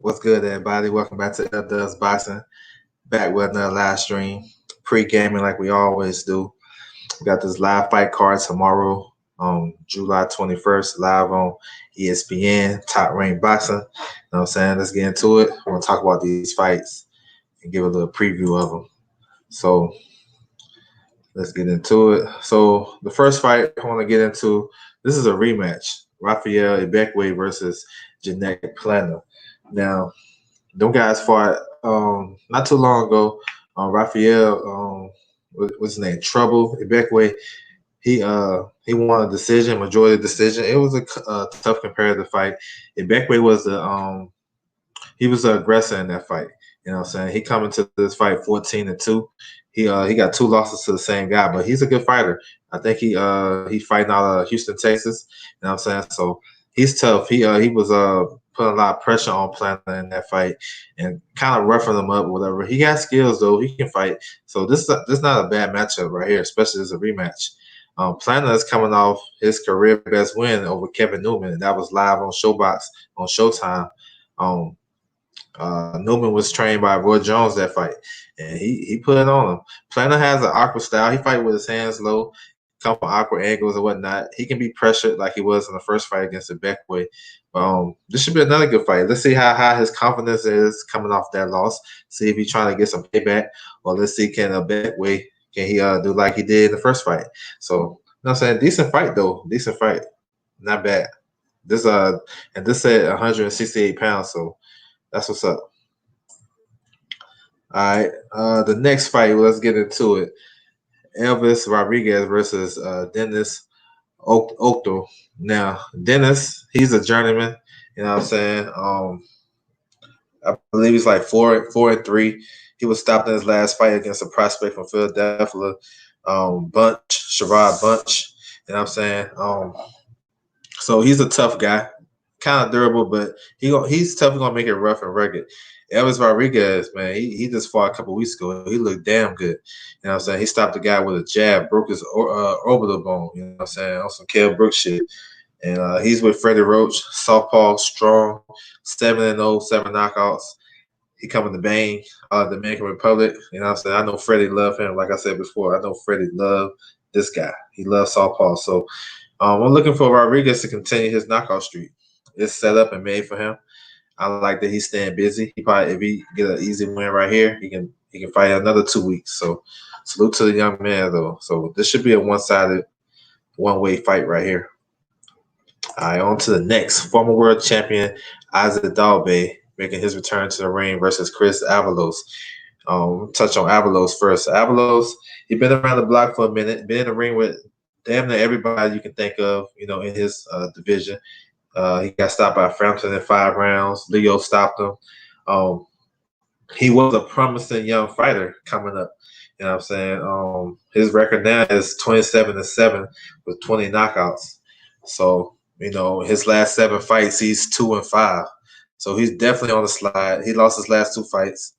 What's good, everybody? Welcome back to Elvis Boxing. Back with another live stream, pre-gaming like we always do. We got this live fight card tomorrow on July 21st, live on ESPN, Top Rank Boxing. You know what I'm saying? Let's get into it. I want to talk about these fights and give a little preview of them. So let's get into it. So the first fight I want to get into, this is a rematch. Raphael Igbokwe versus Genc Pllana. Now, them guys fought not too long ago. Raphael, what's his name? Trouble Igbokwe. He won a decision, majority decision. It was a tough comparative fight. Igbokwe was he was the aggressor in that fight. You know what I'm saying? He coming to this fight 14-2. He got 2 losses to the same guy, but he's a good fighter. I think he fighting out of Houston, Texas. You know what I'm saying? So he's tough. He was putting a lot of pressure on Pllana in that fight and kind of roughing him up, whatever. He got skills though. He can fight. So this is not a bad matchup right here, especially as a rematch. Pllana is coming off his career best win over Kevin Newman, and that was live on ShowBox on Showtime. Newman was trained by Roy Jones that fight, and he put it on him. Pllana has an awkward style. He fight with his hands low, come from awkward angles and whatnot. He can be pressured like he was in the first fight against Igbokwe. This should be another good fight. Let's see how high his confidence is coming off that loss. See if he's trying to get some payback, or let's see can Igbokwe do like he did in the first fight. So, you know what I'm saying? Decent fight though. Decent fight. Not bad. This and this at 168 pounds, so that's what's up. All right. The next fight, let's get into it. Elvis Rodriguez versus Dennis Okoth. Now, Dennis, he's a journeyman. You know what I'm saying? I believe he's like 4-3. He was stopped in his last fight against a prospect from Philadelphia, Sherrod Bunch. You know what I'm saying? So he's a tough guy, kind of durable, but he's tough. He's gonna make it rough and rugged. Elvis Rodriguez, man, he just fought a couple weeks ago. He looked damn good. You know what I'm saying? He stopped the guy with a jab, broke his orbital bone. You know what I'm saying? On some Kell Brooks shit. And he's with Freddie Roach, southpaw, strong, 7-0, 7 knockouts. He coming to bang, Dominican Republic. You know what I'm saying? I know Freddie love him. Like I said before, I know Freddie love this guy. He loves southpaw. So I'm looking for Rodriguez to continue his knockout streak. It's set up and made for him. I like that he's staying busy. He probably, if he get an easy win right here, he can fight another 2 weeks. So salute to the young man though. So this should be a one-sided, one-way fight right here. All right, on to the next. Former world champion Isaac Dogboe making his return to the ring versus Chris Avalos. Touch on Avalos first. Avalos, he been around the block for a minute, been in the ring with damn near everybody you can think of, in his division. He got stopped by Frampton in 5 rounds. Leo stopped him. He was a promising young fighter coming up. You know what I'm saying? His record now is 27-7 with 20 knockouts. So, his last 7 fights, he's 2-5. So he's definitely on the slide. He lost his last 2 fights.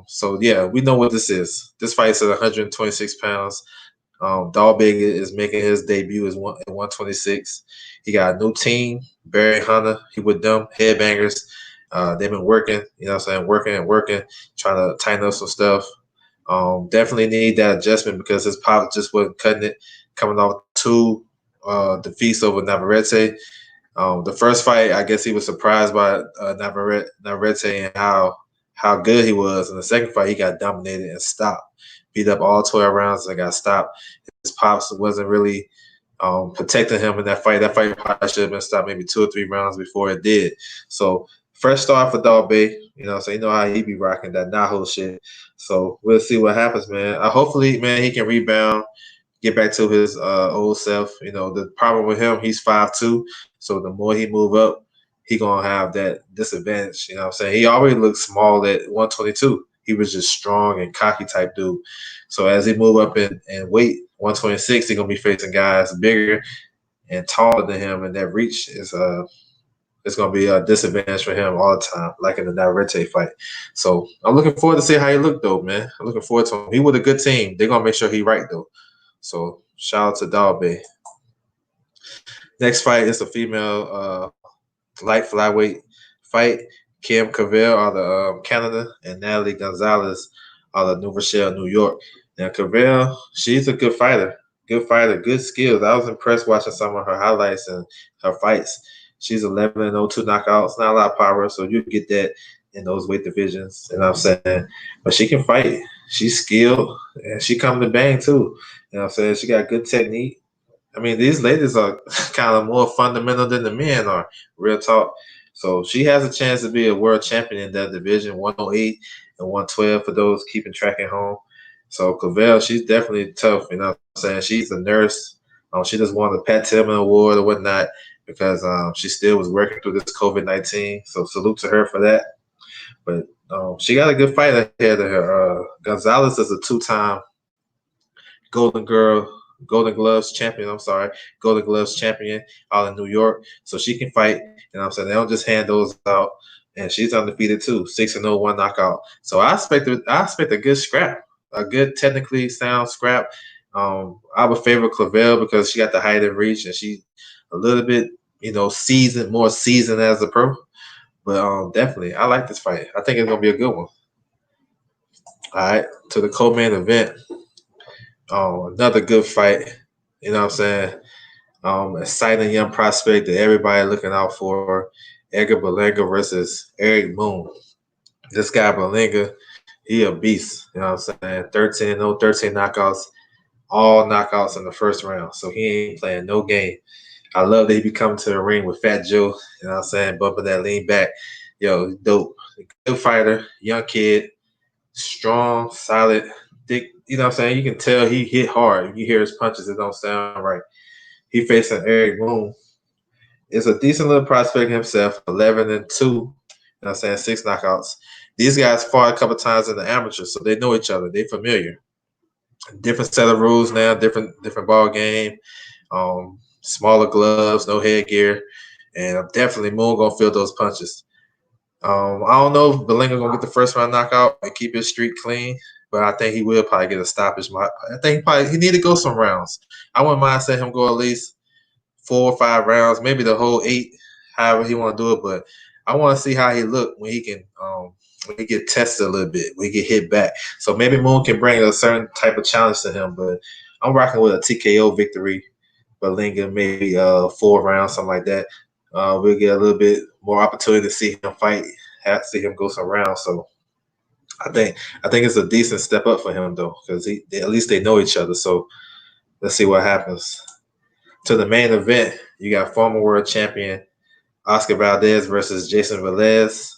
So yeah, we know what this is. This fight's at 126 pounds. Dogboe is making his debut at 126. He got a new team, Barry Hunter. He with them, headbangers. They've been working, working, trying to tighten up some stuff. Definitely need that adjustment because his pop just wasn't cutting it, coming off 2 defeats over Navarrete. The first fight, I guess he was surprised by Navarrete and how good he was. In the second fight, he got dominated and stopped. Beat up all 12 rounds and got stopped. His pops wasn't really protecting him in that fight. That fight probably should have been stopped maybe 2 or 3 rounds before it did. So first start for Dogboe, so you know how he be rocking that Naho shit. So we'll see what happens, man. Hopefully, man, he can rebound, get back to his old self. The problem with him, he's 5'2", so the more he move up, he gonna have that disadvantage. You know what I'm saying? He already looked small at 122. He was just strong and cocky type dude. So as he move up in weight, 126, he's gonna be facing guys bigger and taller than him, and that reach is it's gonna be a disadvantage for him all the time, like in the Navarrete fight. So I'm looking forward to see how he look though, man. I'm looking forward to him. He with a good team. They're gonna make sure he right though. So shout out to Dogboe. Next fight is a female light flyweight fight. Kim Clavel out of Canada, and Natalie Gonzalez out of New Rochelle, New York. Now, Clavel, she's a good fighter. Good fighter, good skills. I was impressed watching some of her highlights and her fights. She's 11-0, 2 knockouts, not a lot of power, so you get that in those weight divisions. You know what I'm saying? But she can fight. She's skilled, and she come to bang too. You know what I'm saying? She got good technique. I mean, these ladies are kind of more fundamental than the men are, real talk. So she has a chance to be a world champion in that division, 108 and 112 for those keeping track at home. So Clavel, she's definitely tough. You know what I'm saying? She's a nurse. She just won the Pat Tillman Award or whatnot because she still was working through this COVID-19. So salute to her for that. But she got a good fight ahead of her. Gonzalez is a two-time Golden Girl, Golden Gloves champion. I'm sorry, Golden Gloves champion out in New York. So she can fight. You know what I'm saying? They don't just hand those out. And she's undefeated too, 6-0, 1 knockout. So I expect a good scrap, a good technically sound scrap. I would favor Clavel because she got the height and reach, and she a little bit, seasoned, more seasoned as a pro. But definitely, I like this fight. I think it's gonna be a good one. All right, to the co-main event. Another good fight. You know what I'm saying? Exciting young prospect that everybody looking out for. Edgar Berlanga versus Eric Moon. This guy Berlanga, he a beast. You know what I'm saying? 13-0, 13 knockouts, all knockouts in the first round. So he ain't playing no game. I love that he be coming to the ring with Fat Joe. You know what I'm saying? Bumping that lean back. Yo, dope. Good fighter, young kid, strong, solid, thick. You know what I'm saying? You can tell he hit hard. You hear his punches, it don't sound right. He facing Eric Moon. It's a decent little prospect himself, 11-2. You know what I'm saying? 6 knockouts. These guys fought a couple times in the amateur, so they know each other. They familiar. Different set of rules now, different ball game. Smaller gloves, no headgear, and definitely Moon gonna feel those punches. I don't know if Berlanga gonna get the first round knockout and keep his streak clean, but I think he will probably get a stoppage. I think he need to go some rounds. I wouldn't mind seeing him go at least 4 or 5 rounds, maybe the whole 8, however he want to do it. But I want to see how he look when he can when he get tested a little bit, when he get hit back. So maybe Moon can bring a certain type of challenge to him. But I'm rocking with a TKO victory. Berlanga maybe 4 rounds, something like that. We'll get a little bit more opportunity to see him fight, see him go some rounds. So I think it's a decent step up for him though, because at least they know each other. So let's see what happens. To the main event, you got former world champion Oscar Valdez versus Jayson Velez.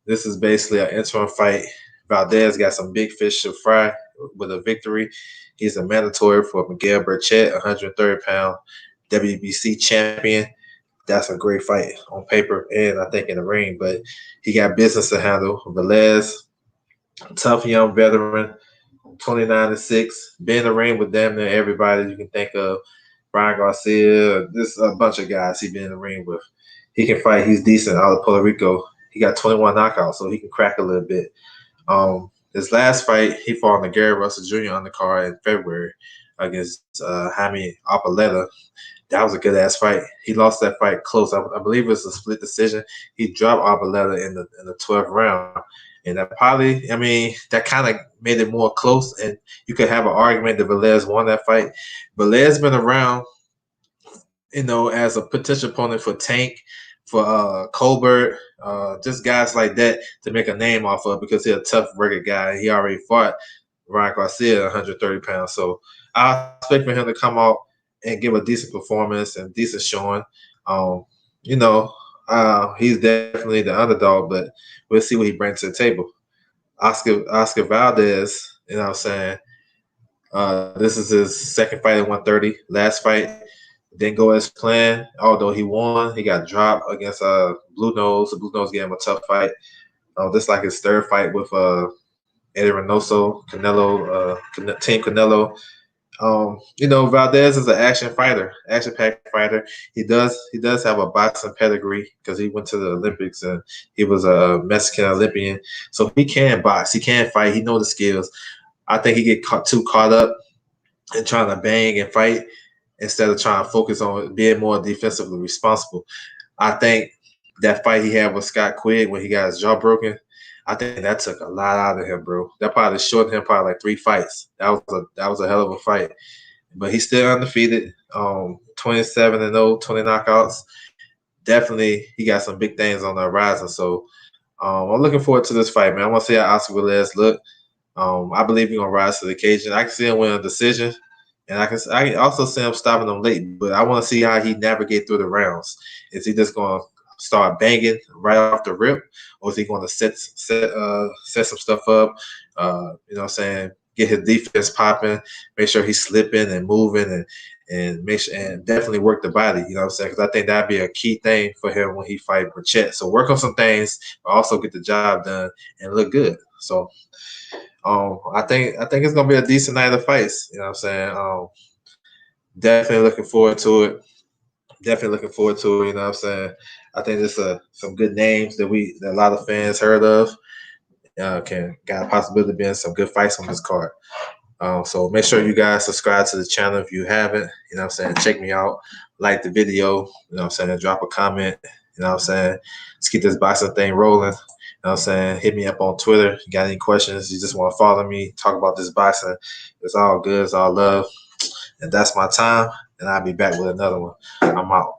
This is basically an interim fight. Valdez got some big fish to fry with a victory. He's a mandatory for Miguel Burchett, 130-pound WBC champion. That's a great fight on paper and I think in the ring, but he got business to handle. Velez, tough young veteran, 29-6, been in the ring with damn near everybody you can think of. Brian Garcia, there's a bunch of guys he's been in the ring with. He can fight. He's decent out of Puerto Rico. He got 21 knockouts, so he can crack a little bit. His last fight, he fought on the Gary Russell Jr. undercard in February against Jaime Arboleda. That was a good-ass fight. He lost that fight close. I believe it was a split decision. He dropped Arboleda in the 12th round. And that probably, that kind of made it more close. And you could have an argument that Velez won that fight. Velez been around, as a potential opponent for Tank, for Colbert, just guys like that to make a name off of because he's a tough, rugged guy. He already fought Ryan Garcia at 130 pounds. So I expect for him to come out and give a decent performance and decent showing. He's definitely the underdog, but we'll see what he brings to the table. Oscar Valdez, you know what I'm saying? This is his second fight at 130. Last fight didn't go as planned. Although he won, he got dropped against Blue Nose. The Blue Nose gave him a tough fight. This is like his third fight with Eddie Reynoso, Team Canelo. Valdez is an action-packed fighter. He does have a boxing pedigree because he went to the Olympics and he was a Mexican Olympian. So he can box, he can fight, he knows the skills. I think he get too caught up in trying to bang and fight instead of trying to focus on being more defensively responsible. I think That fight he had with Scott Quigg when he got his jaw broken, I think that took a lot out of him, bro. That probably shortened him probably like 3 fights. That was a hell of a fight. But he's still undefeated. 27-0, 20 knockouts. Definitely, he got some big things on the horizon. So I'm looking forward to this fight, man. I want to see how Oscar Velez look. I believe he's gonna rise to the occasion. I can see him win a decision, and I can also see him stopping him late. But I want to see how he navigate through the rounds. Is he just gonna start banging right off the rip, or is he going to set some stuff up? You know what I'm saying? Get his defense popping, make sure he's slipping and moving, and make sure and definitely work the body. You know what I'm saying? Because I think that'd be a key thing for him when he fight Burchett. So work on some things, but also get the job done and look good. So I think it's gonna be a decent night of fights. You know what I'm saying? Definitely looking forward to it. Definitely looking forward to it. You know what I'm saying? I think there's some good names that a lot of fans heard of. Got a possibility of being some good fights on this card. So make sure you guys subscribe to the channel if you haven't. You know what I'm saying? Check me out. Like the video. You know what I'm saying? Drop a comment. You know what I'm saying? Let's keep this boxing thing rolling. You know what I'm saying? Hit me up on Twitter. You got any questions? You just want to follow me, talk about this boxing. It's all good. It's all love. And that's my time. And I'll be back with another one. I'm out.